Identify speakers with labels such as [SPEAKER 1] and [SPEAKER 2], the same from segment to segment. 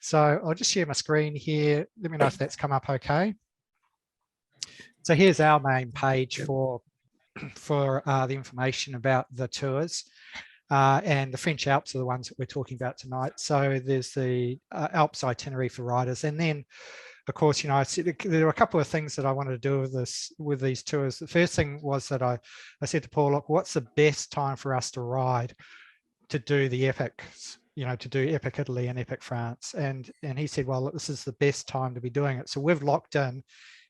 [SPEAKER 1] So I'll just share my screen here. Let me know if that's come up okay. So here's our main page for the information about the tours. And the French Alps are the ones that we're talking about tonight. So there's the Alps itinerary for riders. And then, of course, you know, there are a couple of things that I wanted to do with these tours. The first thing was that I said to Paul, look, what's the best time for us to ride to do the epics, you know, to do Epic Italy and Epic France? And he said, well, this is the best time to be doing it. So we've locked in,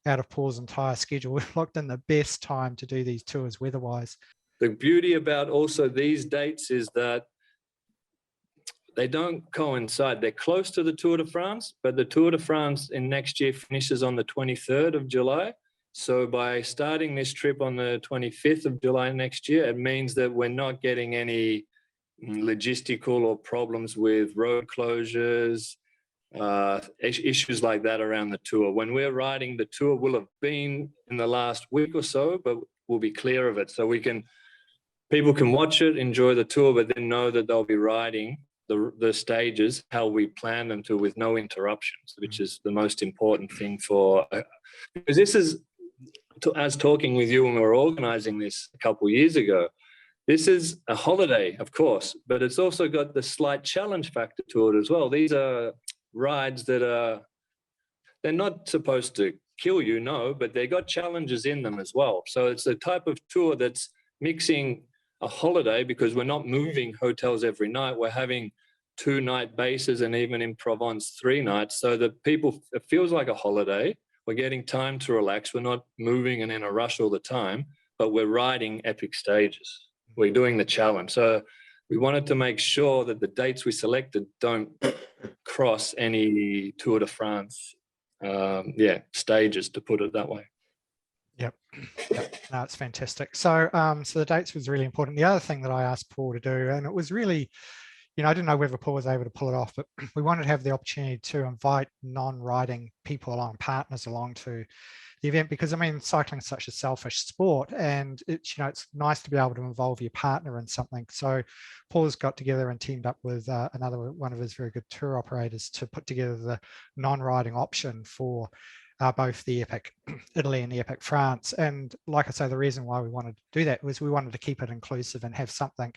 [SPEAKER 1] out of Paul's entire schedule, we've locked in the best time to do these tours weather-wise.
[SPEAKER 2] The beauty about also these dates is that they don't coincide. They're close to the Tour de France, but the Tour de France in next year finishes on the 23rd of July. So by starting this trip on the 25th of July next year, it means that we're not getting any logistical or problems with road closures, issues like that around the tour. When we're riding, the tour will have been in the last week or so, but we'll be clear of it. So people can watch it, enjoy the tour, but then know that they'll be riding the stages how we plan them to, with no interruptions, which is the most important thing because this is, as talking with you when we were organizing this a couple of years ago, this is a holiday, of course, but it's also got the slight challenge factor to it as well. These are rides that they're not supposed to kill you, no, but they got challenges in them as well. So it's a type of tour that's mixing a holiday, because we're not moving hotels every night. We're having 2-night bases, and even in Provence 3 nights, so that it feels like a holiday. We're getting time to relax. We're not moving and in a rush all the time, but we're riding epic stages. We're doing the challenge. So we wanted to make sure that the dates we selected don't cross any Tour de France stages, to put it that way.
[SPEAKER 1] Yep. No, it's fantastic. So so the dates was really important. The other thing that I asked Paul to do, and it was really, you know, I didn't know whether Paul was able to pull it off, but we wanted to have the opportunity to invite non-riding people along, partners along to the event, because I mean, cycling is such a selfish sport, and it's, you know, it's nice to be able to involve your partner in something. So Paul's got together and teamed up with another one of his very good tour operators to put together the non-riding option for both the Epic Italy and the Epic France. And like I say, the reason why we wanted to do that was we wanted to keep it inclusive and have something,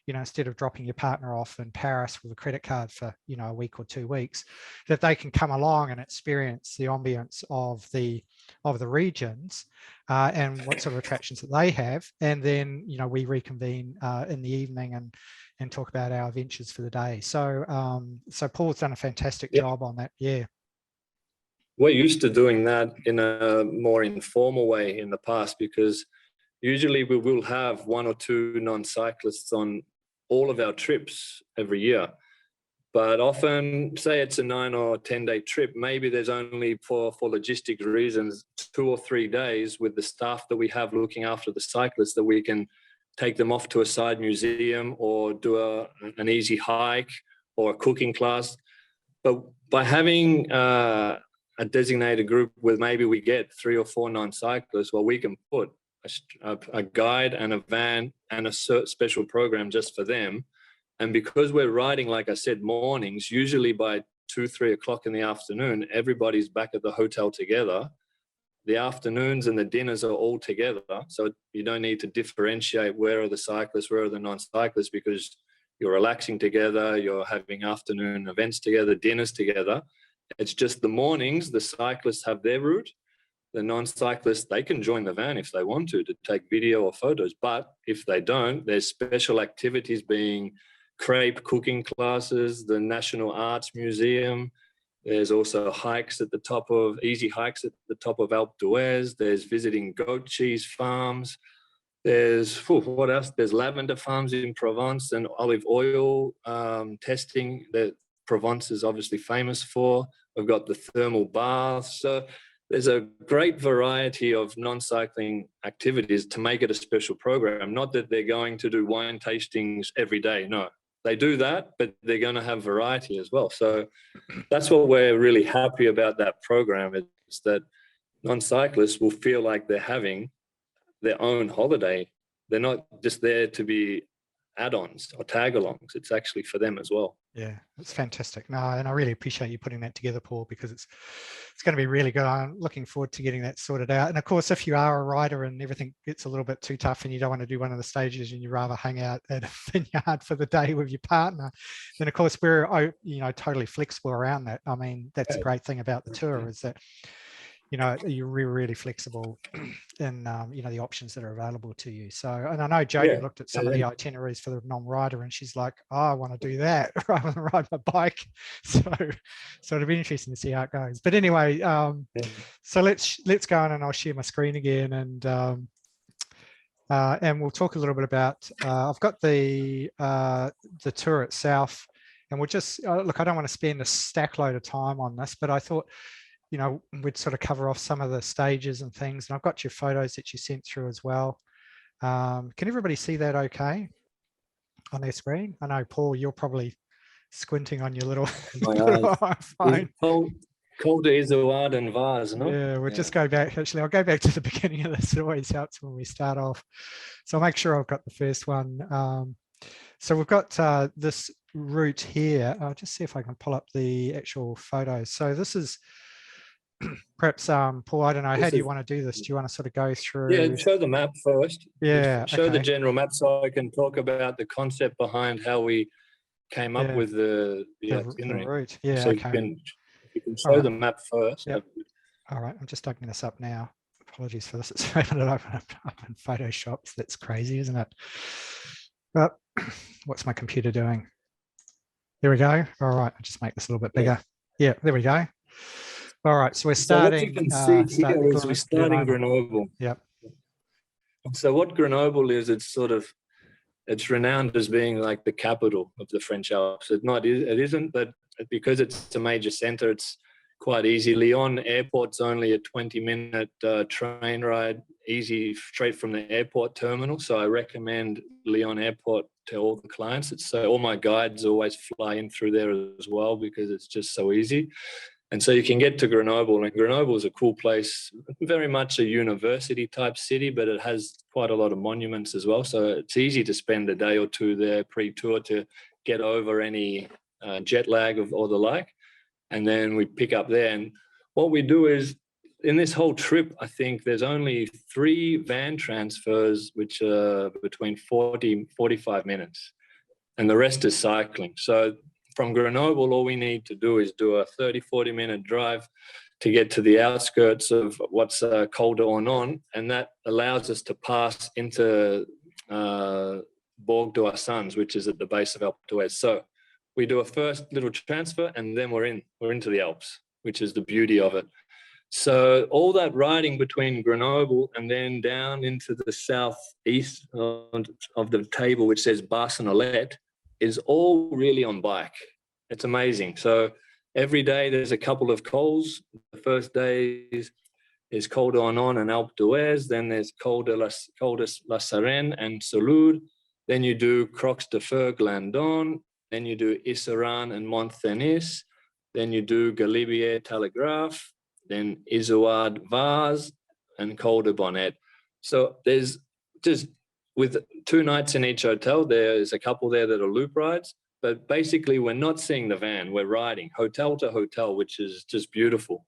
[SPEAKER 1] you know, instead of dropping your partner off in Paris with a credit card for, you know, a week or 2 weeks, that they can come along and experience the ambience of the regions and what sort of attractions that they have. And then, you know, we reconvene in the evening and talk about our adventures for the day. So so Paul's done a fantastic job on that. Yeah.
[SPEAKER 2] We're used to doing that in a more informal way in the past, because usually we will have 1 or 2 non-cyclists on all of our trips every year. But often, say it's a 9 or 10-day trip, maybe there's only for logistic reasons 2 or 3 days with the staff that we have looking after the cyclists, that we can take them off to a side museum or do an easy hike or a cooking class. But by having a designated group where maybe we get 3 or 4 non-cyclists, well, we can put a guide and a van and a special program just for them. And because we're riding, like I said, mornings, usually by 2-3 o'clock in the afternoon, everybody's back at the hotel together. The afternoons and the dinners are all together. So you don't need to differentiate where are the cyclists, where are the non-cyclists, because you're relaxing together, you're having afternoon events together, dinners together. It's just the mornings, the cyclists have their route. The non-cyclists, they can join the van if they want to take video or photos. But if they don't, there's special activities, being crepe cooking classes, the National Arts Museum. There's also hikes at the top of, easy hikes at the top of Alpe d'Huez. There's visiting goat cheese farms. There's, what else? There's lavender farms in Provence and olive oil testing that Provence is obviously famous for. We've got the thermal baths. So there's a great variety of non-cycling activities to make it a special program. Not that they're going to do wine tastings every day. No, they do that, but they're going to have variety as well. So that's what we're really happy about that program, is that non-cyclists will feel like they're having their own holiday. They're not just there to be add-ons or tag-alongs. It's actually for them as well.
[SPEAKER 1] Yeah, it's fantastic. No, and I really appreciate you putting that together, Paul, because it's going to be really good. I'm looking forward to getting that sorted out. And of course, if you are a rider and everything gets a little bit too tough and you don't want to do one of the stages and you rather hang out at a vineyard for the day with your partner, then of course we're, you know, totally flexible around that. I mean, that's a great thing about the tour, is that, you know, you're really, really flexible in, you know, the options that are available to you. So, and I know Jodie looked at some of the itineraries for the non-rider and she's like, oh, I want to do that rather than ride my bike. So it'll be interesting to see how it goes. But anyway, so let's go on and I'll share my screen again, and we'll talk a little bit about, I've got the tour itself, and we'll just, look, I don't want to spend a stack load of time on this, but I thought, you know, we'd sort of cover off some of the stages and things. And I've got your photos that you sent through as well. Can everybody see that okay on their screen? I know, Paul, you're probably squinting on your little, iPhone.
[SPEAKER 2] Called Izoard and Vaz, no?
[SPEAKER 1] Yeah, we'll just go back. Actually, I'll go back to the beginning of this. It always helps when we start off. So I'll make sure I've got the first one. So we've got this route here. I'll just see if I can pull up the actual photos. So this is, perhaps, Paul, I don't know, how do you want to do this? Do you want to sort of go through?
[SPEAKER 2] Yeah, show the map first.
[SPEAKER 1] Yeah.
[SPEAKER 2] Show the general map so I can talk about the concept behind how we came up with the itinerary.
[SPEAKER 1] Route. Yeah,
[SPEAKER 2] so
[SPEAKER 1] okay.
[SPEAKER 2] you can show the map first.
[SPEAKER 1] Yep. All right, I'm just opening this up now. Apologies for this. It's open it up in Photoshop. That's crazy, isn't it? But what's my computer doing? There we go. All right, I'll just make this a little bit bigger. Yeah, there we go. All right, so we're starting.
[SPEAKER 2] So what you can see here is we're starting Grenoble.
[SPEAKER 1] Yep.
[SPEAKER 2] So what Grenoble is, it's renowned as being like the capital of the French Alps. It isn't, but because it's a major center, it's quite easy. Lyon Airport's only a 20-minute train ride, easy, straight from the airport terminal. So I recommend Lyon Airport to all the clients. So all my guides always fly in through there as well because it's just so easy. And so you can get to Grenoble, and Grenoble is a cool place, very much a university type city, but it has quite a lot of monuments as well. So it's easy to spend a day or two there pre-tour to get over any jet lag or the like. And then we pick up there. And what we do is, in this whole trip, I think there's only 3 van transfers, which are between 40, 45 minutes. And the rest is cycling. So from Grenoble, all we need to do is do a 30, 40-minute drive to get to the outskirts of what's Col d'Ornon, and that allows us to pass into Bourg d'Oisans, which is at the base of Alpe d'Huez. So we do a first little transfer, and then we're into the Alps, which is the beauty of it. So all that riding between Grenoble and then down into the southeast of the table, which says Barcelonnette, is all really on bike. It's amazing. So every day there's a couple of cols. The first day is Col d'Ornon and Alpe d'Huez. Then there's Col de la Sarenne and Solud. Then you do Croix de Fer, Glandon. Then you do Isseran and Montcenis. Then you do Galibier, Telegraph. Then Izoard, Vaz, and Col de Bonnet. So there's just, with 2 nights in each hotel, there's a couple there that are loop rides, but basically we're not seeing the van, we're riding hotel to hotel, which is just beautiful.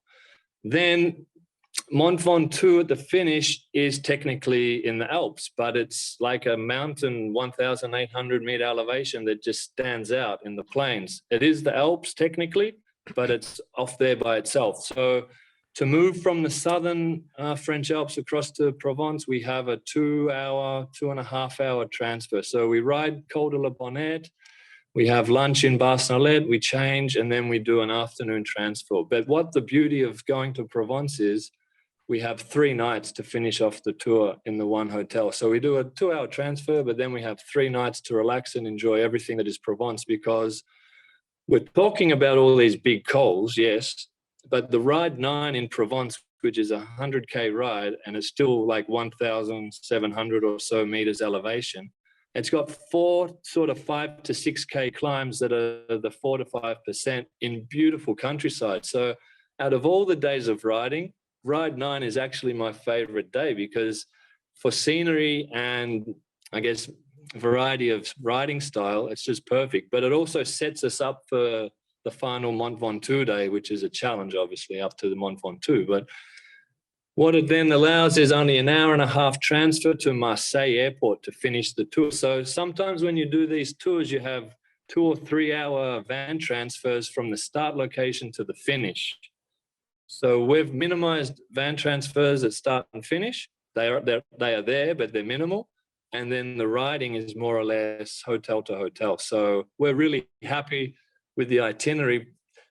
[SPEAKER 2] Then Mont Ventoux at the finish is technically in the Alps, but it's like a mountain 1,800 meter elevation that just stands out in the plains. It is the Alps technically, but it's off there by itself. So to move from the southern French Alps across to Provence, we have a 2.5 hour transfer. So we ride Col de la Bonnet, we have lunch in Barcelonnette, we change, and then we do an afternoon transfer. But what the beauty of going to Provence is, we have 3 nights to finish off the tour in the one hotel. So we do a 2-hour transfer, but then we have 3 nights to relax and enjoy everything that is Provence, because we're talking about all these big cols, yes, but the ride 9 in Provence, which is a 100K ride, and it's still like 1,700 or so meters elevation. It's got 4 sort of 5 to 6K climbs that are the 4 to 5% in beautiful countryside. So out of all the days of riding, ride 9 is actually my favorite day, because for scenery and I guess variety of riding style, it's just perfect. But it also sets us up for the final Mont Ventoux day, which is a challenge, obviously, up to the Mont Ventoux. But what it then allows is only an hour and a half transfer to Marseille airport to finish the tour. So sometimes when you do these tours, you have 2 or 3 hour van transfers from the start location to the finish. So we've minimized van transfers at start and finish. They are there, but they're minimal. And then the riding is more or less hotel to hotel. So we're really happy with the itinerary,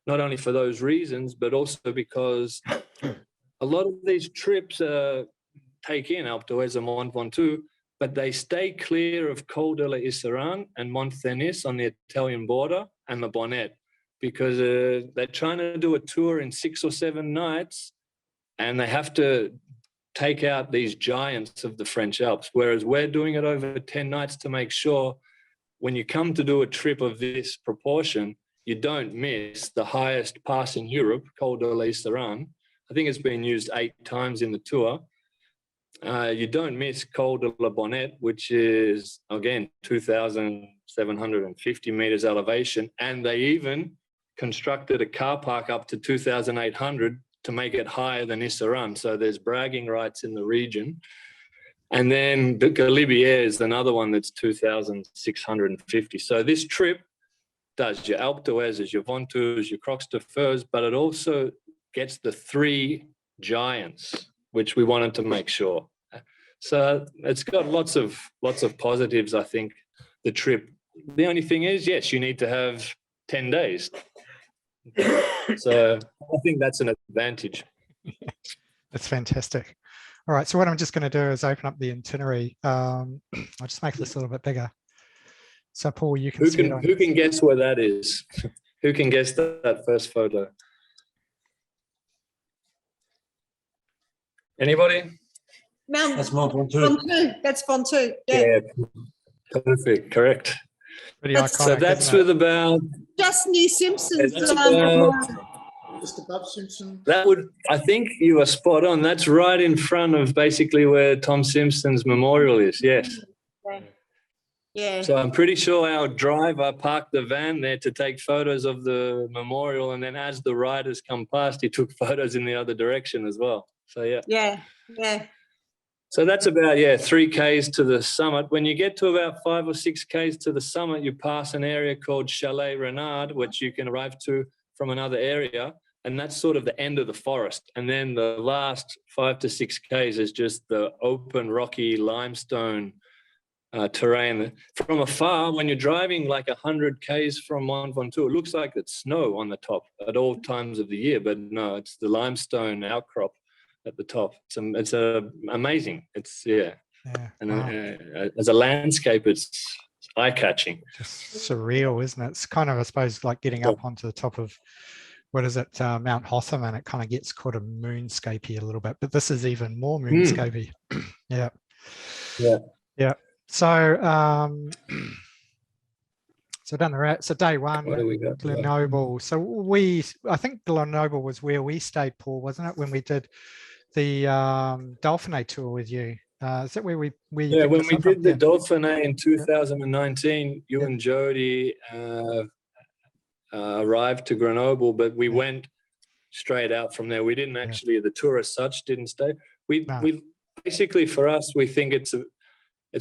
[SPEAKER 2] not only for those reasons, but also because a lot of these trips take in Alpe d'Huez and Mont Ventoux, but they stay clear of Col de la Iseran and Mont Cenis on the Italian border and the Bonnet, because they're trying to do a tour in 6 or 7 nights, and they have to take out these giants of the French Alps, whereas we're doing it over 10 nights to make sure when you come to do a trip of this proportion, you don't miss the highest pass in Europe, Col de la Iseran. I think it's been used 8 times in the tour. You don't miss Col de la Bonnet, which is, again, 2,750 meters elevation. And they even constructed a car park up to 2,800 to make it higher than Iseran. So there's bragging rights in the region. And then the Galibier is another one that's 2,650. So this trip does your Alpe d'Huez, your Ventoux, your Croix de Feurs, but it also gets the 3 giants, which we wanted to make sure. So it's got lots of positives, I think, the trip. The only thing is, yes, you need to have 10 days. So I think that's an advantage.
[SPEAKER 1] That's fantastic. All right, so what I'm just going to do is open up the itinerary. I'll just make this a little bit bigger. So Paul, you can see it on...
[SPEAKER 2] Who can guess where that is? Who can guess that first photo? Anybody?
[SPEAKER 3] Mount
[SPEAKER 4] That's Mont Ventoux.
[SPEAKER 3] That's Ventoux.
[SPEAKER 2] Yeah, perfect, correct.
[SPEAKER 1] Pretty
[SPEAKER 3] That's-
[SPEAKER 1] iconic,
[SPEAKER 2] So that's
[SPEAKER 1] isn't it?
[SPEAKER 2] with about...
[SPEAKER 3] Just near Simpsons.
[SPEAKER 2] That's about...
[SPEAKER 4] Just above Simpson.
[SPEAKER 2] That would, I think you are spot on. That's right in front of basically where Tom Simpson's memorial is. Yes.
[SPEAKER 3] Yeah.
[SPEAKER 2] So I'm pretty sure our driver parked the van there to take photos of the memorial, and then as the riders come past, he took photos in the other direction as well. So yeah.
[SPEAKER 3] Yeah.
[SPEAKER 2] So that's about 3 Ks to the summit. When you get to about 5 or 6 Ks to the summit, you pass an area called Chalet Renard, which you can arrive to from another area. And that's sort of the end of the forest. And then the last 5 to 6 Ks is just the open, rocky limestone terrain. From afar, when you're driving like 100 Ks from Mont Ventoux, it looks like it's snow on the top at all times of the year. But no, it's the limestone outcrop at the top. It's amazing. It's, And
[SPEAKER 1] wow.
[SPEAKER 2] as a landscape, it's eye-catching.
[SPEAKER 1] Just surreal, isn't it? It's kind of, I suppose, like getting up onto the top of, what is it, Mount Hotham, and it kind of gets kind of moonscapey a little bit, but this is even more moonscapey. Yeah. So, so done the rat. So day one,
[SPEAKER 2] What do we got?
[SPEAKER 1] Grenoble. So I think Grenoble was where we stayed, Paul, wasn't it? When we did the Dauphiné tour with you. Is that where we? Where you
[SPEAKER 2] When
[SPEAKER 1] picked us
[SPEAKER 2] we
[SPEAKER 1] up from?
[SPEAKER 2] did the Dauphiné in 2019, you and Jody arrived to Grenoble, but we went straight out from there. We didn't actually, the tour as such didn't stay. We basically, for us, we think it's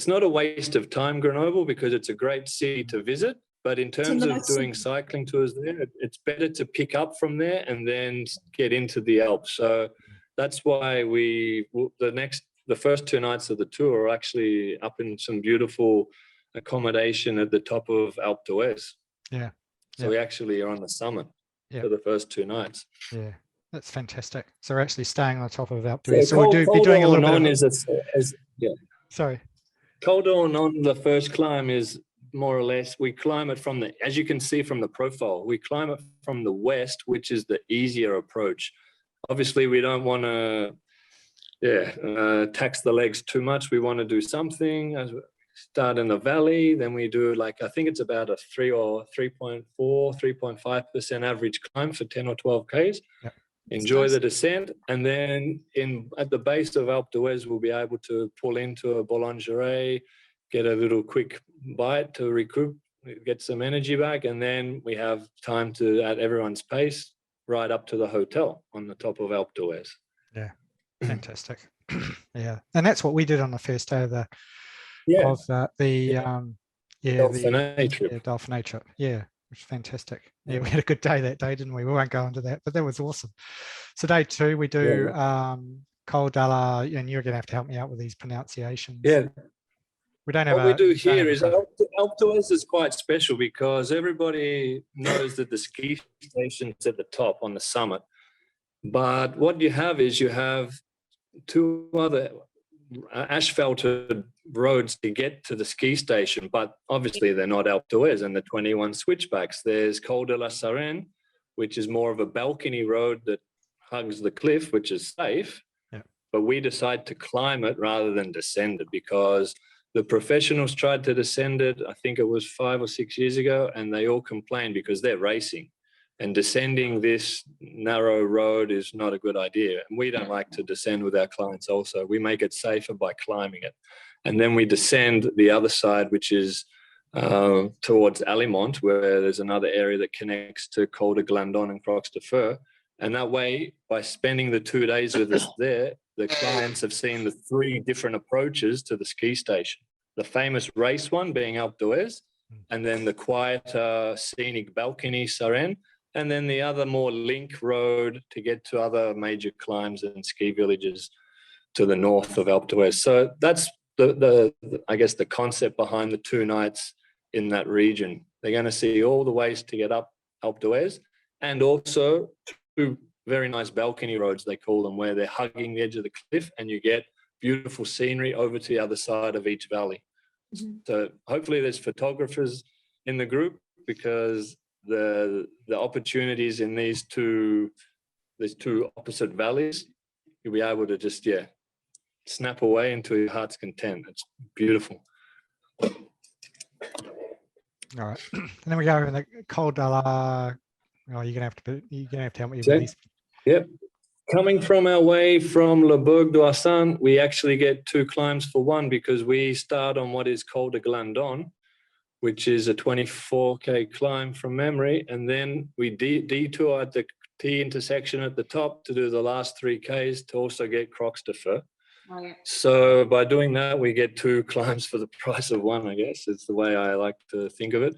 [SPEAKER 2] not a waste of time, Grenoble, because it's a great city to visit. But in terms of doing cycling tours there, it's better to pick up from there and then get into the Alps. So that's why the first 2 nights of the tour are actually up in some beautiful accommodation at the top of Alpe d'Huez.
[SPEAKER 1] Yeah.
[SPEAKER 2] So we actually are on the summit for the first 2 nights.
[SPEAKER 1] Yeah, that's fantastic. So we're actually staying on the top of Alpe
[SPEAKER 2] So
[SPEAKER 1] d'Huez. So we'll be doing a little bit of... Sorry.
[SPEAKER 2] Col d'Ornon, the first climb is more or less, we climb it from as you can see from the profile, we climb it from the west, which is the easier approach. Obviously, we don't want to tax the legs too much. We want to do something. Start in the valley, then we do I think it's about a 3.5% average climb for 10 or 12 Ks.
[SPEAKER 1] Yep.
[SPEAKER 2] Enjoy the descent, and then at the base of Alpe d'Huez, we'll be able to pull into a Boulangerie, get a little quick bite to recoup, get some energy back, and then we have time to, at everyone's pace, right up to the hotel on the top of Alp d'Huez.
[SPEAKER 1] Yeah, fantastic. Yeah, and that's what we did on the first day of the
[SPEAKER 2] Yeah,
[SPEAKER 1] Dauphiné
[SPEAKER 2] trip.
[SPEAKER 1] Yeah, Dauphiné trip. Yeah, which was fantastic. Yeah, we had a good day that day, didn't we? We won't go into that, but that was awesome. So day 2, we do Col de la, and you're going to have to help me out with these pronunciations.
[SPEAKER 2] Yeah.
[SPEAKER 1] We don't have
[SPEAKER 2] what we do
[SPEAKER 1] don't have
[SPEAKER 2] here
[SPEAKER 1] a
[SPEAKER 2] is
[SPEAKER 1] graph.
[SPEAKER 2] Alp d'Huez is quite special because everybody knows that the ski station's at the top on the summit. But what you have is you have 2 other asphalted roads to get to the ski station, but obviously they're not Alp d'Huez and the 21 switchbacks. There's Col de la Sarenne, which is more of a balcony road that hugs the cliff, which is safe.
[SPEAKER 1] Yeah.
[SPEAKER 2] But we decide to climb it rather than descend it because the professionals tried to descend it, I think it was 5 or 6 years ago, and they all complained because they're racing. And descending this narrow road is not a good idea. And we don't like to descend with our clients also. We make it safer by climbing it. And then we descend the other side, which is towards Alimont, where there's another area that connects to Col de Glandon and Croix de Fer. And that way, by spending the 2 days with us there, the clients have seen the 3 different approaches to the ski station. The famous race one being Alp d'Huez, and then the quieter scenic balcony Sarenne, and then the other more link road to get to other major climbs and ski villages to the north of Alp d'Huez. So that's the I guess the concept behind the 2 nights in that region. They're going to see all the ways to get up Alp d'Huez, and also 2 very nice balcony roads, they call them, where they're hugging the edge of the cliff and you get beautiful scenery over to the other side of each valley. Mm-hmm. So hopefully there's photographers in the group because the opportunities in these two opposite valleys, you'll be able to just snap away into your heart's content. It's beautiful.
[SPEAKER 1] All right, and then we go in the Col de la. Oh, you're gonna have to help me with these.
[SPEAKER 2] Yep. Coming from our way from Le Bourg d'Oisans, we actually get 2 climbs for 1 because we start on what is Col de Glandon, which is a 24K climb from memory. And then we detour at the T intersection at the top to do the last 3Ks to also get Croix de Fer. Oh, yeah. So by doing that, we get 2 climbs for the price of 1, I guess. It's the way I like to think of it.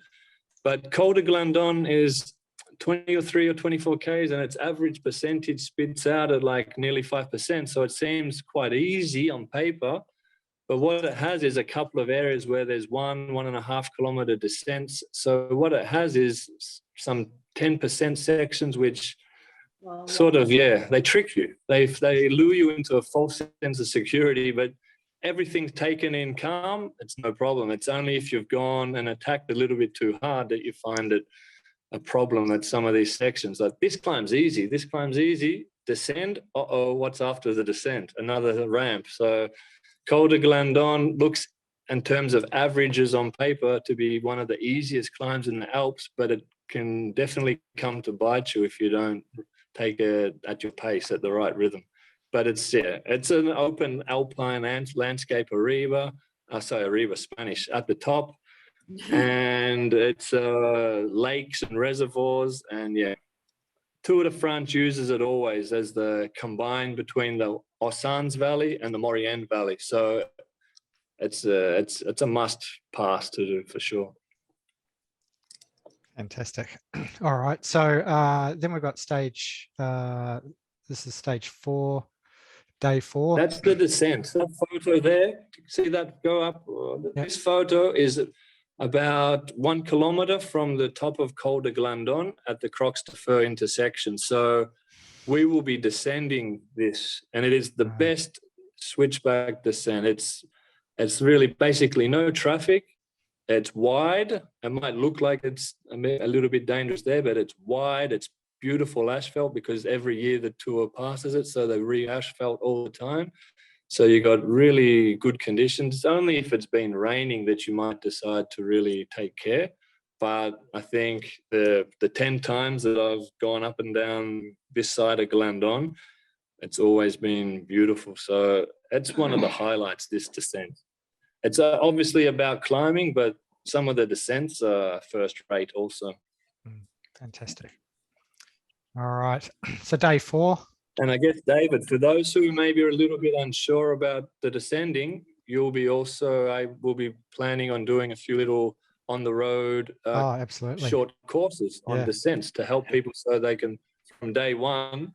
[SPEAKER 2] But Col de Glandon is 23 or 24 Ks and its average percentage spits out at like nearly 5%. So it seems quite easy on paper. But what it has is a couple of areas where there's 1.5 kilometer descents. So what it has is some 10% sections which sort of, they trick you. They lure you into a false sense of security, but everything's taken in calm. It's no problem. It's only if you've gone and attacked a little bit too hard that you find it a problem at some of these sections. Like this climb's easy, descend, what's after the descent? Another ramp. So Col de Glandon looks, in terms of averages on paper, to be one of the easiest climbs in the Alps, but it can definitely come to bite you if you don't take it at your pace, at the right rhythm. But it's an open alpine landscape, Arriba Spanish, at the top. And it's lakes and reservoirs, and Tour de France uses it always as the combine between the Ossans Valley and the Maurienne Valley. So it's a must pass to do for sure.
[SPEAKER 1] Fantastic. All right, so then we've got stage. This is stage 4, day 4.
[SPEAKER 2] That's the descent. That photo there, see that go up? This photo is about 1 kilometer from the top of Col de Glandon at the Croix de Fer intersection. So we will be descending this, and it is the best switchback descent. It's really basically no traffic. It's wide. It might look like it's a little bit dangerous there, but it's wide. It's beautiful asphalt because every year the tour passes it, so they re-asphalt all the time. So you got really good conditions. It's only if it's been raining that you might decide to really take care. But I think the 10 times that I've gone up and down this side of Glandon, it's always been beautiful. So it's one of the highlights, this descent. it's obviously about climbing, but some of the descents are first rate also.
[SPEAKER 1] Fantastic. All right. So day 4.
[SPEAKER 2] And I guess, David, for those who maybe are a little bit unsure about the descending, you'll be also, I will be planning on doing a few little on the road
[SPEAKER 1] Oh, absolutely.
[SPEAKER 2] short courses on
[SPEAKER 1] Yeah.
[SPEAKER 2] descents to help people so they can, from day one,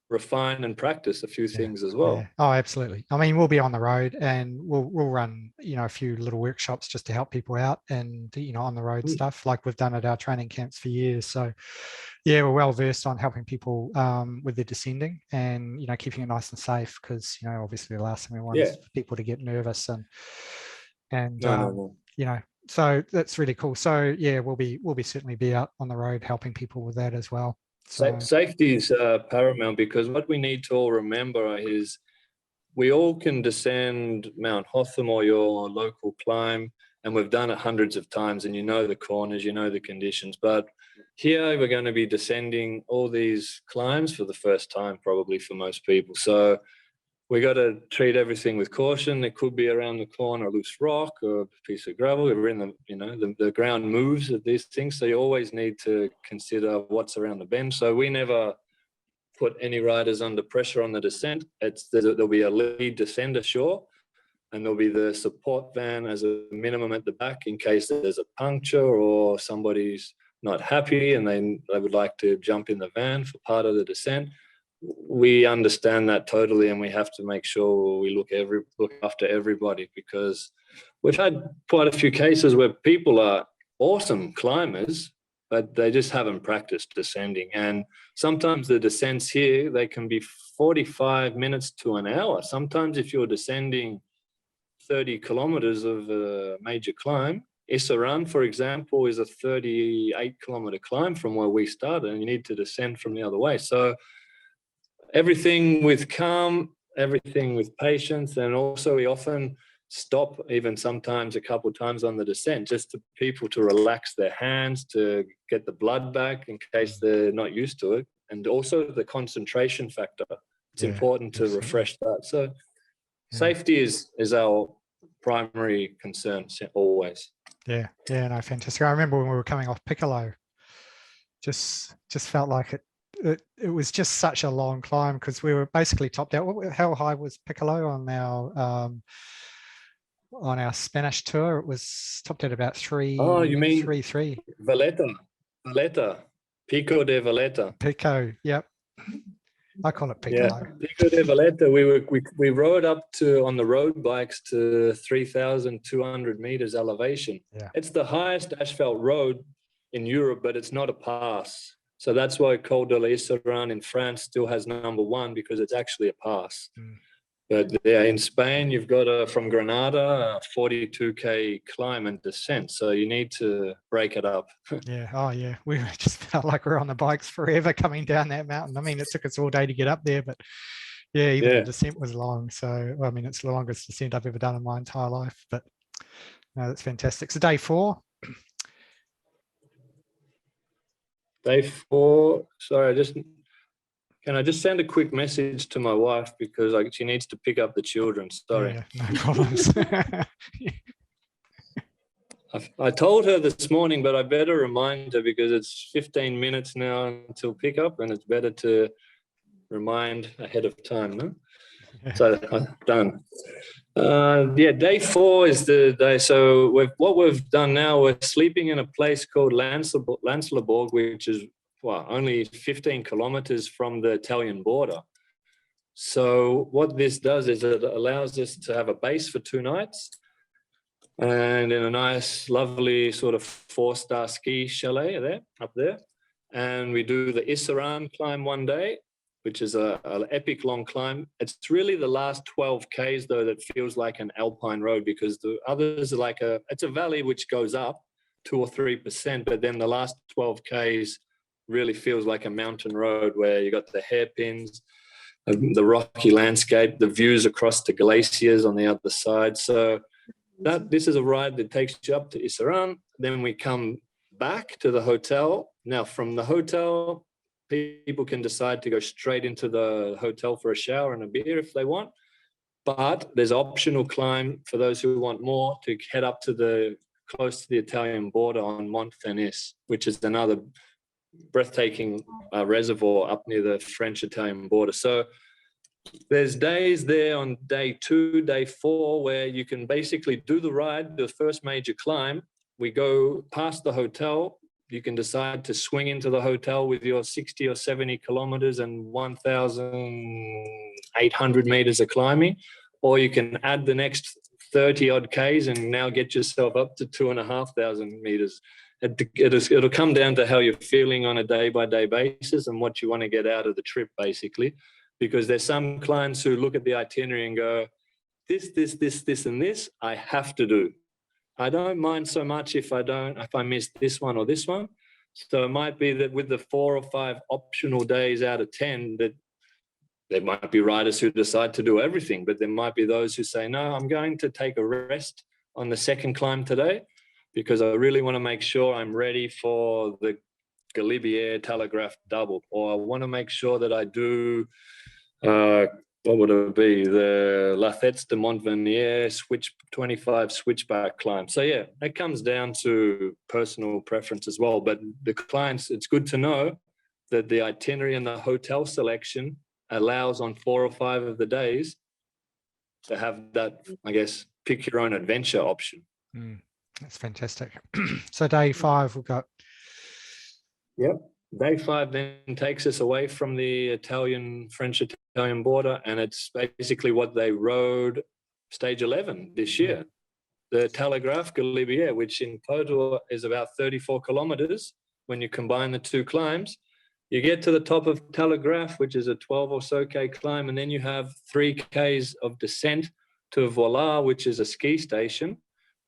[SPEAKER 2] refine and practice a few things as well.
[SPEAKER 1] Yeah. Oh, absolutely. I mean, we'll be on the road and we'll run, a few little workshops just to help people out and, on the road stuff like we've done at our training camps for years. So yeah, we're well versed on helping people with their descending and, keeping it nice and safe because, obviously the last thing we want is for people to get nervous and
[SPEAKER 2] No.
[SPEAKER 1] So that's really cool. So yeah, we'll certainly be out on the road helping people with that as well. So
[SPEAKER 2] safety is paramount, because what we need to all remember is we all can descend Mount Hotham or your local climb, and we've done it hundreds of times, and the corners, the conditions. But here we're going to be descending all these climbs for the first time, probably for most people. So we got to treat everything with caution. It could be around the corner a loose rock or a piece of gravel. We're in the ground moves of these things. So you always need to consider what's around the bend. So we never put any riders under pressure on the descent. There'll be a lead descender, sure, and there'll be the support van as a minimum at the back in case there's a puncture or somebody's not happy and they would like to jump in the van for part of the descent. We understand that totally, and we have to make sure we look after everybody, because we've had quite a few cases where people are awesome climbers, but they just haven't practiced descending. And sometimes the descents here, they can be 45 minutes to an hour. Sometimes if you're descending 30 kilometers of a major climb, Issaran, for example, is a 38-kilometer climb from where we started, and you need to descend from the other way. So everything with calm, everything with patience, and also we often stop even sometimes a couple of times on the descent just to people to relax their hands, to get the blood back in case they're not used to it, and also the concentration factor. It's important to refresh that. So safety is our primary concern always.
[SPEAKER 1] Yeah, no, fantastic. I remember when we were coming off Piccolo, just felt like it was just such a long climb because we were basically topped out. How high was Piccolo on our Spanish tour? It was topped at about 3.
[SPEAKER 2] Oh, you mean
[SPEAKER 1] 3.
[SPEAKER 2] Valletta, Pico de Valletta.
[SPEAKER 1] Pico, yep. I call it Piccolo.
[SPEAKER 2] Yeah, Pico de Valletta. We rode up to on the road bikes to 3,200 meters elevation.
[SPEAKER 1] Yeah.
[SPEAKER 2] It's the highest asphalt road in Europe, but it's not a pass. So that's why Col de l'Isseran in France still has number 1, because it's actually a pass. But yeah, in Spain, you've got from Granada, a 42K climb and descent. So you need to break it up.
[SPEAKER 1] Yeah. Oh, yeah. We just felt like we were on the bikes forever coming down that mountain. I mean, it took us all day to get up there, but yeah, even the descent was long. So, I mean, it's the longest descent I've ever done in my entire life. But no, that's fantastic. So day 4.
[SPEAKER 2] Day 4. Sorry, can I just send a quick message to my wife because she needs to pick up the children. Sorry.
[SPEAKER 1] Yeah, no problems.
[SPEAKER 2] I told her this morning, but I better remind her because it's 15 minutes now until pickup, and it's better to remind ahead of time. No?
[SPEAKER 1] Yeah.
[SPEAKER 2] So done. Day 4 is the day. So what we've done now, we're sleeping in a place called Lancelot, which is only 15 kilometers from the Italian border. So what this does is it allows us to have a base for 2 nights and in a nice, lovely sort of 4-star ski chalet up there. And we do the Issaran climb one day, which is an epic long climb. It's really the last 12 Ks though that feels like an alpine road, because the others are it's a valley which goes up 2 or 3%, but then the last 12 Ks really feels like a mountain road where you got the hairpins, the rocky landscape, the views across the glaciers on the other side. So this is a ride that takes you up to Issaran. Then we come back to the hotel. Now from the hotel, people can decide to go straight into the hotel for a shower and a beer if they want. but there's optional climb for those who want more to head up to close to the Italian border on Mont Cenis, which is another breathtaking reservoir up near the French-Italian border. So there's days there on day 2, day 4, where you can basically do the ride, the first major climb. We go past the hotel. You can decide to swing into the hotel with your 60 or 70 kilometers and 1,800 meters of climbing, or you can add the next 30 odd Ks and now get yourself up to 2,500 meters. It'll come down to how you're feeling on a day-by-day basis and what you want to get out of the trip, basically. Because there's some clients who look at the itinerary and go, this, and this, I have to do. I don't mind so much if I miss this one or this one. So it might be that with the 4 or 5 optional days out of 10, that there might be riders who decide to do everything, but there might be those who say, no, I'm going to take a rest on the second climb today because I really want to make sure I'm ready for the Galibier Telegraph double, or I want to make sure that I do what would it be? The La Fête de Montvernier 25 switchback climb. So yeah, it comes down to personal preference as well. But the clients, it's good to know that the itinerary and the hotel selection allows on 4 or 5 of the days to have that, I guess, pick your own adventure option.
[SPEAKER 1] That's fantastic. So day 5, we've got.
[SPEAKER 2] Yep. Day 5 then takes us away from the French-Italian border, and it's basically what they rode stage 11 this year. The Telegraph Galibier, which in total is about 34 kilometers when you combine the 2 climbs. You get to the top of Telegraph, which is a 12 or so K climb, and then you have 3 Ks of descent to Voila, which is a ski station.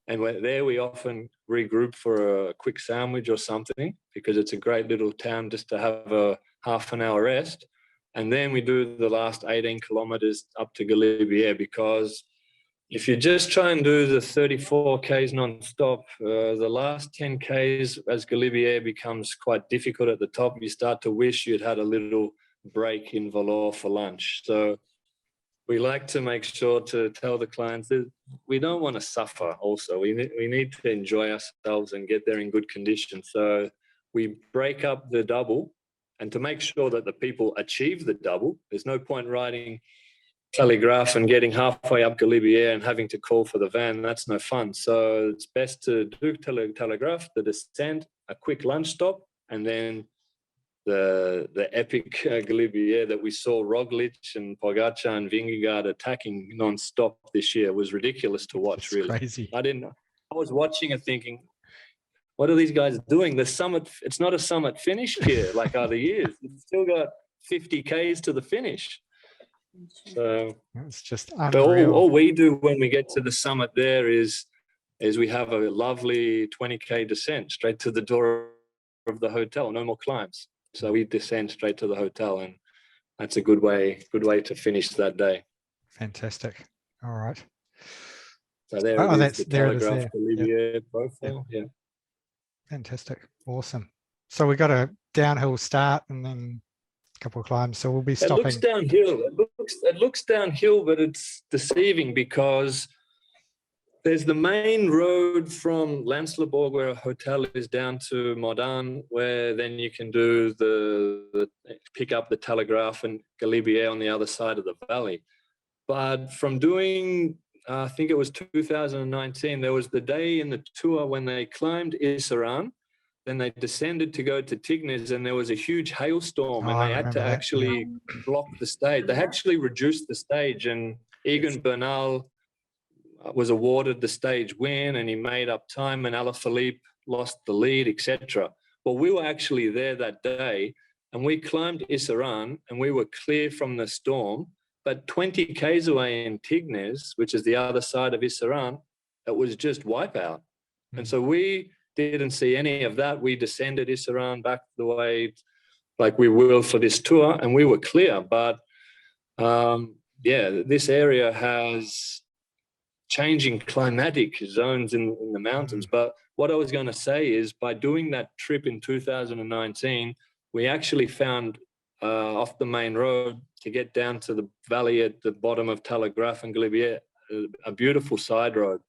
[SPEAKER 2] And there we often regroup for a quick sandwich or something, because it's a great little town just to have a half an hour rest. And then we do the last 18 kilometers up to Galibier, because if you just try and do the 34 Ks non-stop, the last 10 Ks as Galibier becomes quite difficult at the top. You start to wish you'd had a little break in Valor for lunch. So we like to make sure to tell the clients that we don't want to suffer also. We need to enjoy ourselves and get there in good condition. So we break up the double, and to make sure that the people achieve the double, there's no point riding Telegraph and getting halfway up Galibier and having to call for the van. That's no fun. So it's best to do Telegraph, the descent, a quick lunch stop, and then the epic Galibier that we saw Roglic and Pogacar and Vingegaard attacking non-stop this year was ridiculous to watch.
[SPEAKER 1] It's
[SPEAKER 2] really
[SPEAKER 1] crazy.
[SPEAKER 2] I was watching it thinking, what are these guys doing? The summit, it's not a summit finish here like other years. It's still got 50 Ks to the finish. So
[SPEAKER 1] It's just
[SPEAKER 2] but
[SPEAKER 1] unreal.
[SPEAKER 2] all we do when we get to the summit there is we have a lovely 20K descent straight to the door of the hotel. No more climbs. So we descend straight to the hotel, and that's a good way to finish that day.
[SPEAKER 1] Fantastic. All right.
[SPEAKER 2] So there it is, the Telegraph Galibier profile. Yeah.
[SPEAKER 1] Fantastic. Awesome. So we got a downhill start and then a couple of climbs. So we'll be stopping.
[SPEAKER 2] It looks downhill. It looks downhill, but it's deceiving because there's the main road from Lanslebourg, where a hotel is, down to Modane, where then you can do the pick up the Telegraph and Galibier on the other side of the valley. But from doing, I think it was 2019, there was the day in the tour when they climbed Isseran, then they descended to go to Tignes, and there was a huge hailstorm, and they had to actually block the stage. They actually reduced the stage, and Egan Bernal was awarded the stage win, and he made up time, and Alaphilippe lost the lead, etc. Well, we were actually there that day, and we climbed Isseran, and we were clear from the storm. But 20 Ks away in Tignes, which is the other side of Isseran, it was just wipeout. And so we didn't see any of that. We descended Isseran back the way like we will for this tour, and we were clear. But this area has changing climatic zones in the mountains. But what I was going to say is, by doing that trip in 2019, we actually found off the main road to get down to the valley at the bottom of Telegraph and Galibier, a beautiful side road.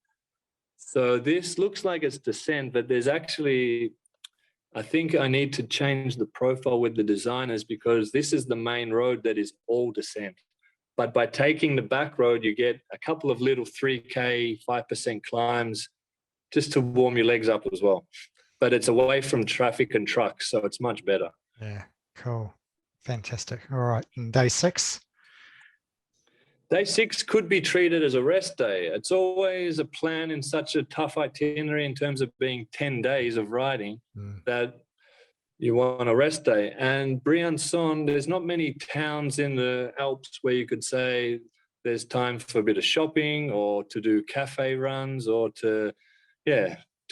[SPEAKER 2] So this looks like it's descent, but there's actually, I think I need to change the profile with the designers because this is the main road that is all descent. But by taking the back road, you get a couple of little 3K, 5% climbs just to warm your legs up as well. But it's away from traffic and trucks, so it's much better.
[SPEAKER 1] Yeah, cool. Fantastic. All right. And day 6?
[SPEAKER 2] Day 6 could be treated as a rest day. It's always a plan in such a tough itinerary in terms of being 10 days of riding that you want a rest day. And Briançon, there's not many towns in the Alps where you could say there's time for a bit of shopping or to do cafe runs or to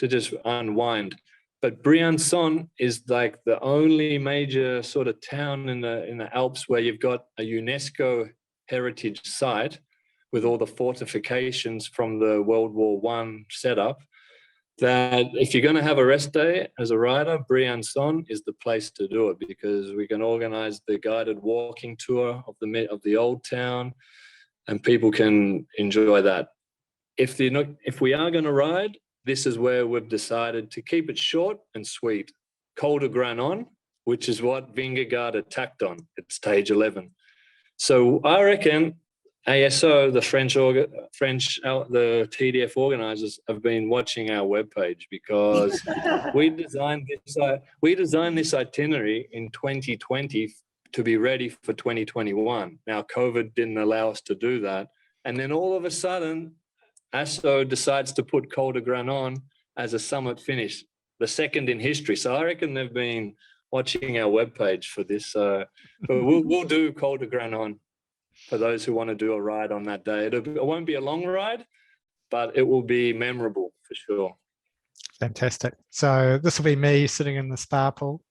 [SPEAKER 2] just unwind. But Briançon is like the only major sort of town in the Alps where you've got a UNESCO heritage site with all the fortifications from the World War I setup, that if you're going to have a rest day as a rider, Briançon is the place to do it because we can organize the guided walking tour of the old town and people can enjoy that. If we are going to ride, this is where we've decided to keep it short and sweet. Col de Granon, which is what Vingegaard attacked on at stage 11. So I reckon ASO, the TDF organizers have been watching our webpage because we designed this itinerary in 2020 to be ready for 2021. Now, COVID didn't allow us to do that. And then all of a sudden, ASO decides to put Col de Granon as a summit finish, the second in history. So I reckon they've been watching our webpage for this. But we'll do Col de Granon for those who want to do a ride on that day. It won't be a long ride, but it will be memorable for sure.
[SPEAKER 1] Fantastic. So this will be me sitting in the spa pool.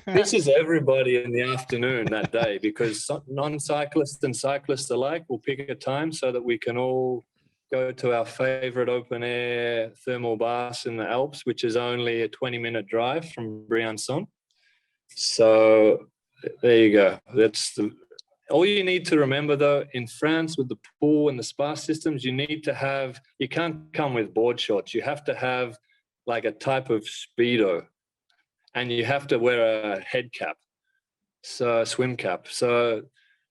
[SPEAKER 2] This is everybody in the afternoon that day because non-cyclists and cyclists alike will pick a time so that we can all go to our favorite open air thermal baths in the Alps, which is only a 20-minute drive from Briançon. So there you go. All you need to remember though, in France with the pool and the spa systems, you can't come with board shorts. You have to have like a type of Speedo and you have to wear a head cap, so a swim cap. So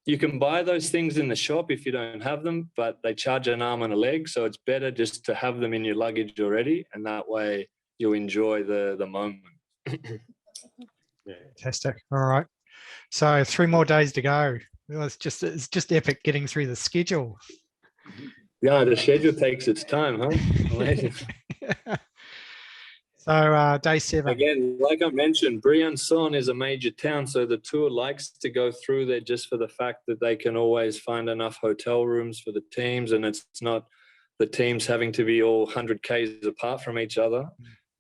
[SPEAKER 2] you can buy those things in the shop if you don't have them, but they charge an arm and a leg. So it's better just to have them in your luggage already. And that way you'll enjoy the moment.
[SPEAKER 1] Fantastic. All right. So 3 more days to go. Well, it's just epic getting through the schedule.
[SPEAKER 2] Yeah, the schedule takes its time, huh? Amazing.
[SPEAKER 1] So day 7.
[SPEAKER 2] Again, like I mentioned, Briançon is a major town, so the tour likes to go through there just for the fact that they can always find enough hotel rooms for the teams, and it's not the teams having to be all 100 Ks apart from each other.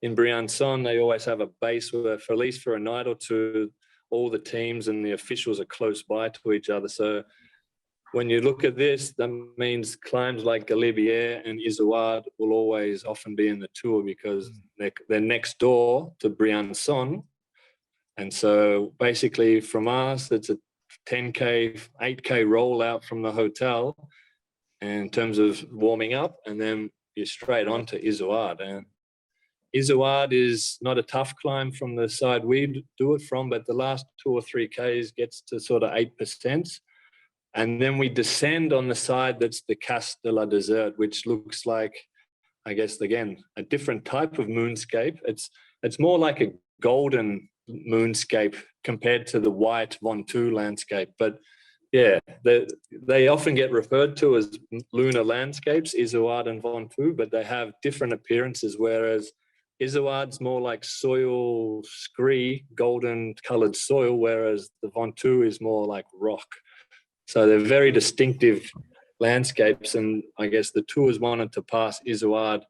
[SPEAKER 2] In Briançon, they always have a base where, for at least for a night or two, all the teams and the officials are close by to each other. So when you look at this, that means climbs like Galibier and Izoard will always often be in the tour because they're next door to Briançon. And so basically from us, it's a 10K, 8K rollout from the hotel in terms of warming up, and then you're straight on to Izoard. And Izoard is not a tough climb from the side we do it from, but the last 2 or 3 Ks gets to sort of 8%. And then we descend on the side that's the Casse de la Desert, which looks like, I guess, again, a different type of moonscape. It's more like a golden moonscape compared to the white Ventoux landscape. But yeah, they often get referred to as lunar landscapes, Izoard and Ventoux, but they have different appearances, whereas Izoard's more like soil scree, golden colored soil, whereas the Ventoux is more like rock. So they're very distinctive landscapes, and I guess the tours wanted to pass Izoard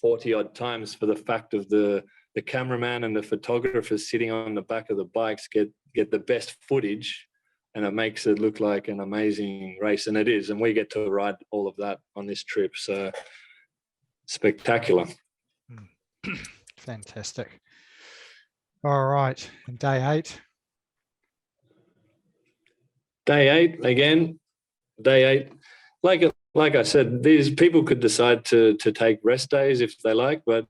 [SPEAKER 2] 40 odd times for the fact of the cameraman and the photographers sitting on the back of the bikes get the best footage, and it makes it look like an amazing race, and it is, and we get to ride all of that on this trip. So spectacular.
[SPEAKER 1] Fantastic. All right, and day 8.
[SPEAKER 2] Day 8 again. Day 8, like I said, these people could decide to take rest days if they like, but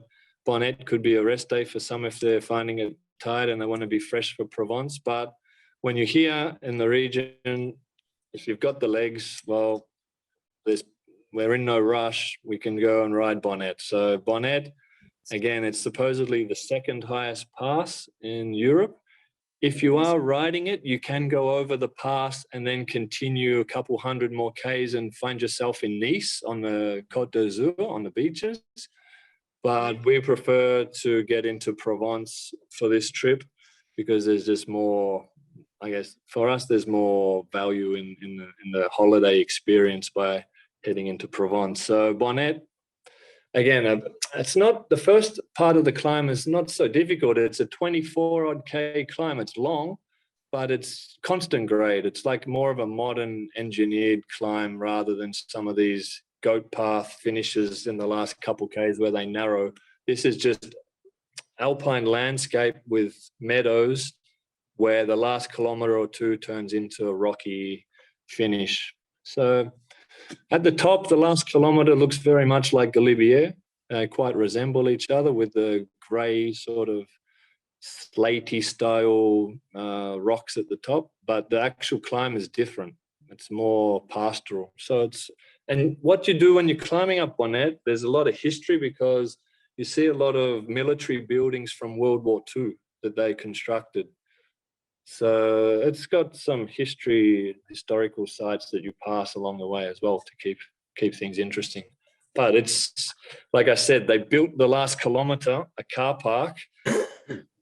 [SPEAKER 2] Bonnet could be a rest day for some if they're finding it tired and they want to be fresh for Provence. But when you're here in the region, if you've got the legs, well, we're in no rush. We can go and ride Bonnet. So Bonnet, again, it's supposedly the second highest pass in Europe. If you are riding it, you can go over the pass and then continue a couple hundred more Ks and find yourself in Nice on the Côte d'Azur, on the beaches. But we prefer to get into Provence for this trip because there's just more, I guess, for us, there's more value in the holiday experience by heading into Provence. So Bonnet, again, it's not, the first part of the climb is not so difficult. It's a 24 odd K climb. It's long, but it's constant grade. It's like more of a modern engineered climb rather than some of these goat path finishes in the last couple Ks where they narrow. This is just alpine landscape with meadows where the last kilometre or two turns into a rocky finish. So at the top, the last kilometre looks very much like Galibier, quite resemble each other with the grey sort of slatey style rocks at the top, but the actual climb is different. It's more pastoral. So and what you do when you're climbing up Bonnet, there's a lot of history because you see a lot of military buildings from World War II that they constructed. So it's got some historical sites that you pass along the way as well to keep things interesting. But it's, like I said, they built the last kilometre a car park,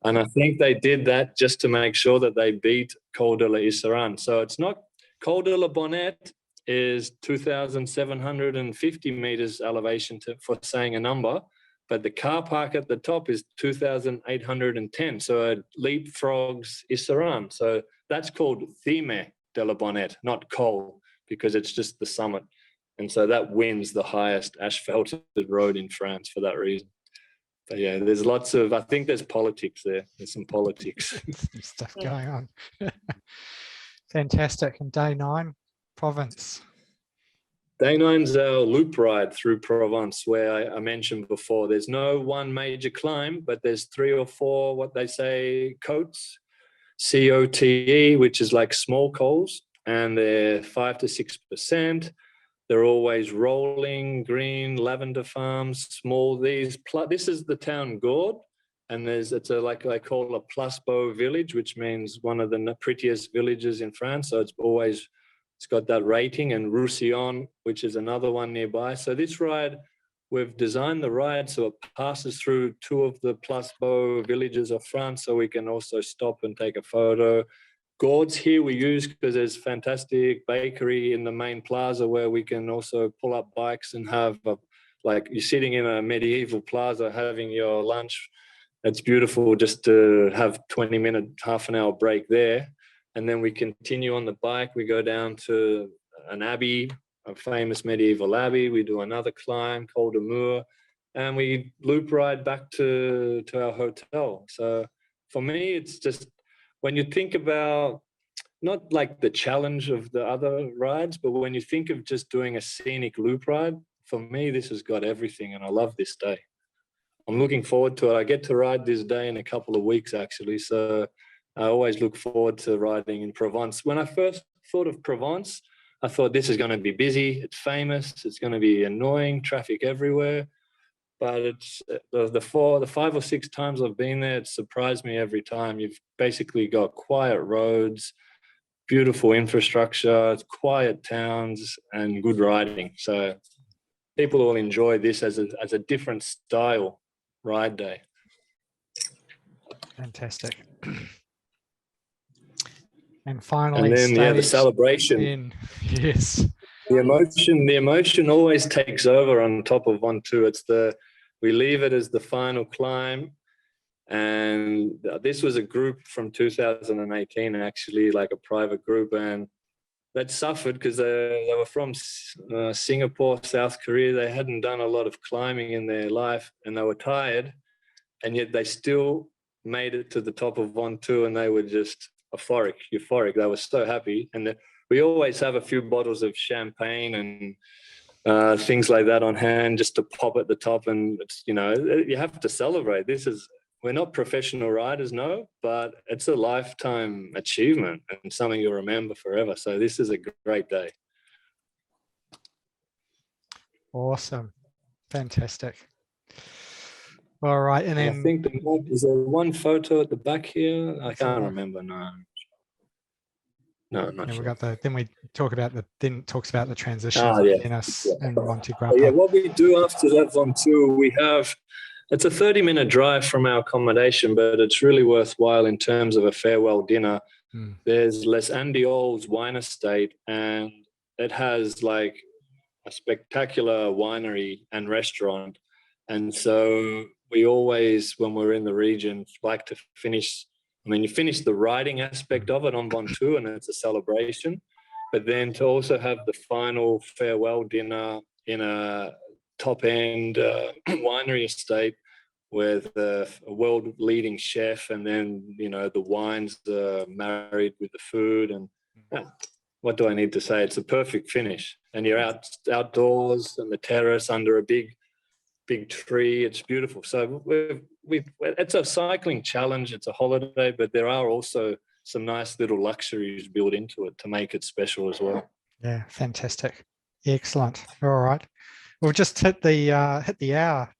[SPEAKER 2] and I think they did that just to make sure that they beat Col de la Isseran. So it's not, Col de la Bonnet is 2,750 metres elevation for saying a number, but the car park at the top is 2,810. So it leapfrogs Isseran. So that's called Cime de la Bonnet, not Col, because it's just the summit. And so that wins the highest asphalted road in France for that reason. But yeah, there's lots of, I think there's politics there. There's some politics.
[SPEAKER 1] Some stuff going on. Fantastic. And day 9, Provence.
[SPEAKER 2] Day 9's our loop ride through Provence, where I mentioned before, there's no one major climb, but there's 3 or 4, what they say, cotes, COTE, which is like small coals, and they're 5 to 6%. They're always rolling, green, lavender farms, small. This is the town Gourd, and it's like I call a plus beau village, which means one of the prettiest villages in France. So it's got that rating, and Roussillon, which is another one nearby. So this ride, we've designed the ride so it passes through 2 of the plus beau villages of France, so we can also stop and take a photo. Gourds here we use because there's fantastic bakery in the main plaza where we can also pull up bikes and have like you're sitting in a medieval plaza having your lunch. It's beautiful just to have 20-minute, half an hour break there. And then we continue on the bike. We go down to an abbey, a famous medieval abbey. We do another climb, Col de Mur, and we loop ride back to our hotel. So for me, it's just, when you think about not like the challenge of the other rides, but when you think of just doing a scenic loop ride, for me, this has got everything, and I love this day. I'm looking forward to it. I get to ride this day in a couple of weeks, actually. So I always look forward to riding in Provence. When I first thought of Provence, I thought this is going to be busy. It's famous. It's going to be annoying, traffic everywhere. But it's the 5 or 6 times I've been there, it surprised me every time. You've basically got quiet roads, beautiful infrastructure, quiet towns, and good riding. So people will enjoy this as a different style ride day.
[SPEAKER 1] Fantastic. And finally,
[SPEAKER 2] and then the celebration.
[SPEAKER 1] Yes.
[SPEAKER 2] The emotion always takes over on top of Ventoux. We leave it as the final climb. And this was a group from 2018, actually, like a private group. And they'd suffered because they were from Singapore, South Korea. They hadn't done a lot of climbing in their life, and they were tired. And yet they still made it to the top of Ventoux, and they were just euphoric. They were so happy. And we always have a few bottles of champagne and things like that on hand just to pop at the top. And it's, you know, you have to celebrate. We're not professional riders, no, but it's a lifetime achievement and something you'll remember forever. So this is a great day.
[SPEAKER 1] Awesome. Fantastic. All right. And
[SPEAKER 2] I
[SPEAKER 1] then
[SPEAKER 2] think is there one photo at the back here? I can't
[SPEAKER 1] all.
[SPEAKER 2] remember. No, I'm not
[SPEAKER 1] Yeah,
[SPEAKER 2] sure.
[SPEAKER 1] we got then we talk about then talks about the transitions
[SPEAKER 2] Ah,
[SPEAKER 1] of
[SPEAKER 2] yeah.
[SPEAKER 1] Dennis
[SPEAKER 2] Yeah.
[SPEAKER 1] and Monte
[SPEAKER 2] But yeah,
[SPEAKER 1] Grappa.
[SPEAKER 2] what we do after that on tour, it's a 30-minute drive from our accommodation, but it's really worthwhile in terms of a farewell dinner. There's Les Andiols wine estate, and it has like a spectacular winery and restaurant. And so we always, when we're in the region, like to finish. I mean, you finish the riding aspect of it on Ventoux, and it's a celebration. But then to also have the final farewell dinner in a top-end winery estate with a world-leading chef, and then, you know, the wines are married with the food. And what do I need to say? It's a perfect finish. And you're outdoors on the terrace under a big tree. It's beautiful. So it's a cycling challenge. It's a holiday, but there are also some nice little luxuries built into it to make it special as well.
[SPEAKER 1] Yeah, fantastic. Excellent. All right. We'll just hit the hour.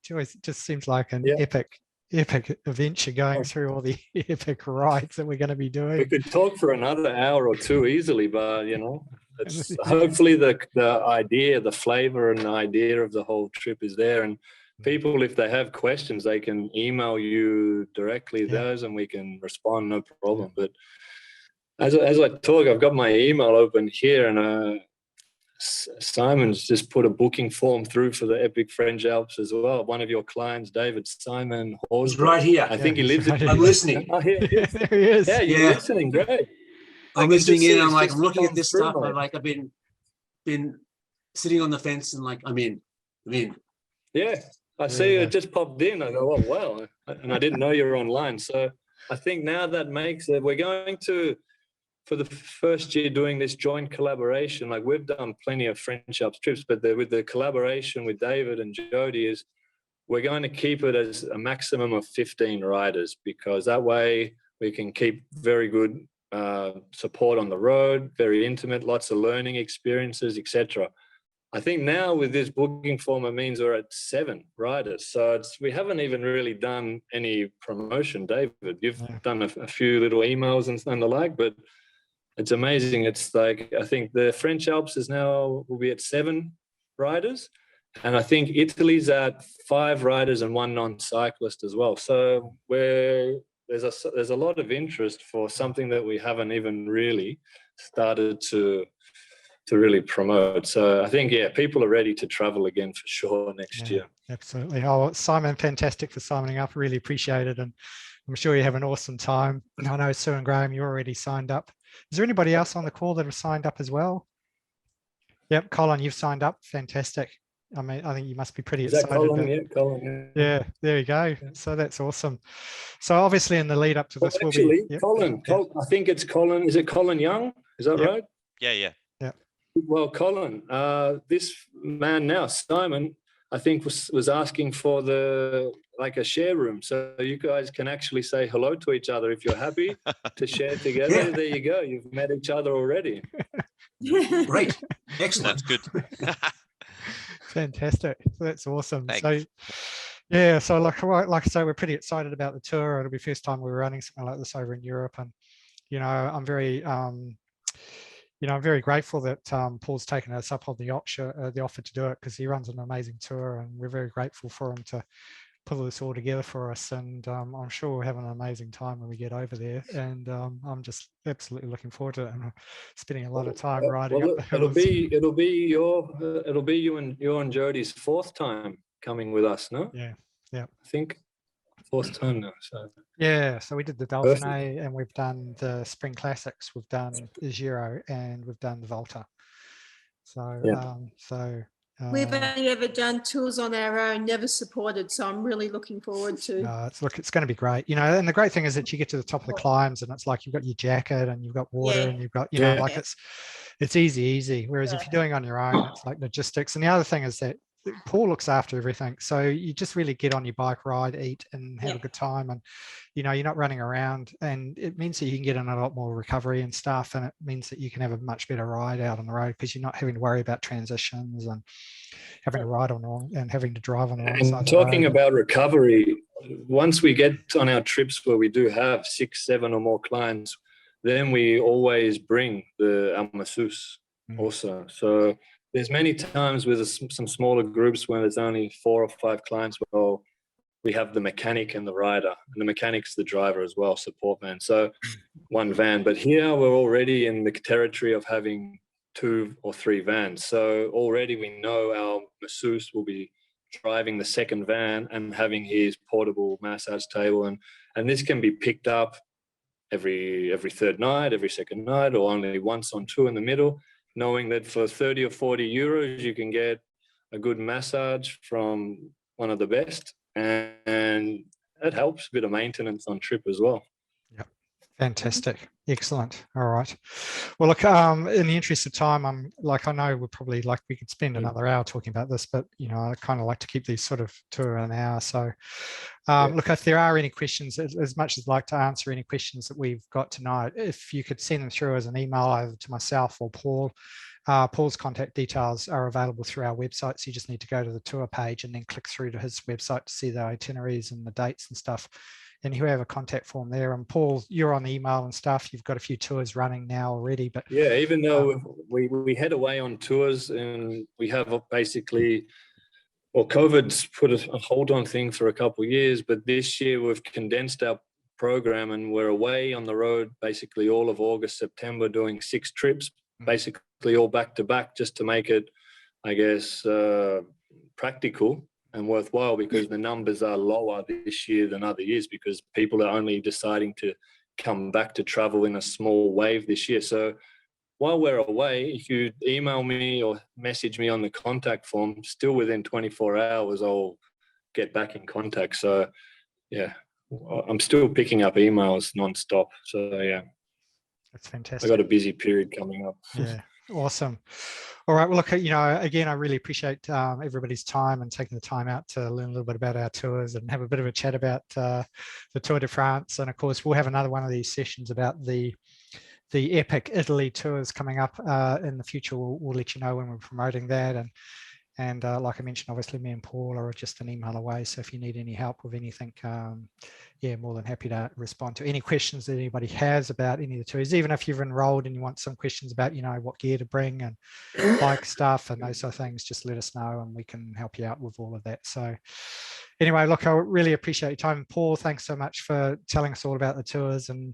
[SPEAKER 1] It just seems like an epic adventure going through all the epic rides that we're going to be doing.
[SPEAKER 2] We could talk for another hour or two easily, but you know, it's hopefully the idea, the flavor and the idea of the whole trip is there. And people, if they have questions, they can email you directly those, and we can respond, no problem. But as I talk, I've got my email open here, and Simon's just put a booking form through for the Epic French Alps as well. One of your clients, David Simon
[SPEAKER 5] He's right here.
[SPEAKER 2] I think he lives in.
[SPEAKER 5] I'm listening.
[SPEAKER 2] Oh, here he is.
[SPEAKER 1] There he is.
[SPEAKER 2] Yeah, you're listening. Great.
[SPEAKER 5] I'm listening in. I'm like, I'm looking at
[SPEAKER 2] come
[SPEAKER 5] this
[SPEAKER 2] through,
[SPEAKER 5] stuff.
[SPEAKER 2] mate.
[SPEAKER 5] I'm like, I've been sitting on the fence, and like, I'm in.
[SPEAKER 2] Yeah, I see it just popped in. I go, oh, wow. And I didn't know you were online. So I think now that makes it, we're going to, for the first year doing this joint collaboration, like we've done plenty of French Alps trips, but with the collaboration with David and Jody is we're going to keep it as a maximum of 15 riders, because that way we can keep very good support on the road, very intimate, lots of learning experiences, etc. I think now with this booking form, it means we're at 7 riders. So we haven't even really done any promotion, David. You've done a few little emails and the like, but it's amazing. It's like, I think the French Alps will be at 7 riders. And I think Italy's at 5 riders and 1 non-cyclist as well. So there's a lot of interest for something that we haven't even really started to really promote. So I think, people are ready to travel again for sure next year.
[SPEAKER 1] Absolutely. Oh, Simon, fantastic for signing up. Really appreciate it. And I'm sure you have an awesome time. I know Sue and Graham, you already signed up. Is there anybody else on the call that have signed up as well? Yep, Colin, you've signed up. Fantastic. I mean, I think you must be pretty excited.
[SPEAKER 2] Colin? Colin.
[SPEAKER 1] Yeah, there you go. So that's awesome. So obviously in the lead up to this,
[SPEAKER 2] actually, Colin, I think it's Colin. Is it Colin Young? Is that right?
[SPEAKER 6] Yeah.
[SPEAKER 2] Well, Colin, this man now, Simon, I think was asking for a share room, so you guys can actually say hello to each other if you're happy to share together.
[SPEAKER 5] Yeah.
[SPEAKER 2] There you go. You've met each other already.
[SPEAKER 5] Great. Excellent.
[SPEAKER 6] That's good.
[SPEAKER 1] Fantastic. That's awesome.
[SPEAKER 6] Thanks.
[SPEAKER 1] So like I say, we're pretty excited about the tour. It'll be first time we're running something like this over in Europe, and I'm very I'm very grateful that Paul's taken us up on the offer to do it, because he runs an amazing tour, and we're very grateful for him to pull this all together for us. And I'm sure we'll have an amazing time when we get over there. And I'm just absolutely looking forward to it, and spending a lot of time riding up the hills.
[SPEAKER 2] It'll be you and Jody's 4th time coming with us, no?
[SPEAKER 1] Yeah.
[SPEAKER 2] I think 4th time now. So
[SPEAKER 1] so we did the Dauphiné, and we've done the Spring Classics, we've done the Giro, and we've done the Volta. So
[SPEAKER 3] We've only ever done tours on our own, never supported. So I'm really looking forward to.
[SPEAKER 1] It's going to be great, you know. And the great thing is that you get to the top of the climbs, and it's like you've got your jacket and you've got water,
[SPEAKER 3] Yeah.
[SPEAKER 1] and you've got, you know,
[SPEAKER 2] Yeah.
[SPEAKER 1] like it's easy. Whereas if you're doing on your own, it's like logistics. And the other thing is that Paul looks after everything, so you just really get on your bike ride, eat, and have a good time, and you know, you're not running around, and it means that you can get in a lot more recovery and stuff, and it means that you can have a much better ride out on the road because you're not having to worry about transitions and having to ride on the wrong and having to drive on the wrong side
[SPEAKER 2] And
[SPEAKER 1] of the
[SPEAKER 2] talking
[SPEAKER 1] road.
[SPEAKER 2] about recovery, once we get on our trips where we do have 6, 7 or more clients, then we always bring our masseuse also. So there's many times with some smaller groups when there's only 4 or 5 clients, well, we have the mechanic and the rider, and the mechanic's the driver as well, support van. So one van. But here we're already in the territory of having 2 or 3 vans. So already we know our masseuse will be driving the second van and having his portable massage table. And this can be picked up every third night, every second night, or only once on 2 in the middle, knowing that for 30 or 40 euros, you can get a good massage from one of the best. And it helps a bit of maintenance on trip as well.
[SPEAKER 1] Fantastic. Excellent. All right. Well, look, in the interest of time, I know we're probably we could spend another hour talking about this, but, you know, I kind of like to keep these sort of to an hour. So, look, if there are any questions, as much as I'd like to answer any questions that we've got tonight, if you could send them through as an email either to myself or Paul. Paul's contact details are available through our website. So you just need to go to the tour page and then click through to his website to see the itineraries and the dates and stuff. And he'll have a contact form there. And Paul, you're on email and stuff. You've got a few tours running now already. But
[SPEAKER 2] yeah, even though we head away on tours and we have basically, well, COVID's put a hold on thing for a couple of years, but this year we've condensed our program and we're away on the road basically all of August, September, doing 6 trips, basically all back to back, just to make it, I guess, practical and worthwhile, because the numbers are lower this year than other years because people are only deciding to come back to travel in a small wave this year. So while we're away, if you email me or message me on the contact form, still within 24 hours, I'll get back in contact. So yeah, I'm still picking up emails nonstop. So yeah,
[SPEAKER 1] that's fantastic.
[SPEAKER 2] I got a busy period coming up.
[SPEAKER 1] Yeah, awesome. All right. Well, look, you know, again, I really appreciate everybody's time and taking the time out to learn a little bit about our tours and have a bit of a chat about the Tour de France. And of course, we'll have another one of these sessions about the epic Italy tours coming up in the future. We'll let you know when we're promoting that. And like I mentioned, obviously me and Paul are just an email away. So if you need any help with anything, yeah, more than happy to respond to any questions that anybody has about any of the tours. Even if you've enrolled and you want some questions about, you know, what gear to bring and bike stuff and those sort of things, just let us know and we can help you out with all of that. So anyway, look, I really appreciate your time. Paul, thanks so much for telling us all about the tours and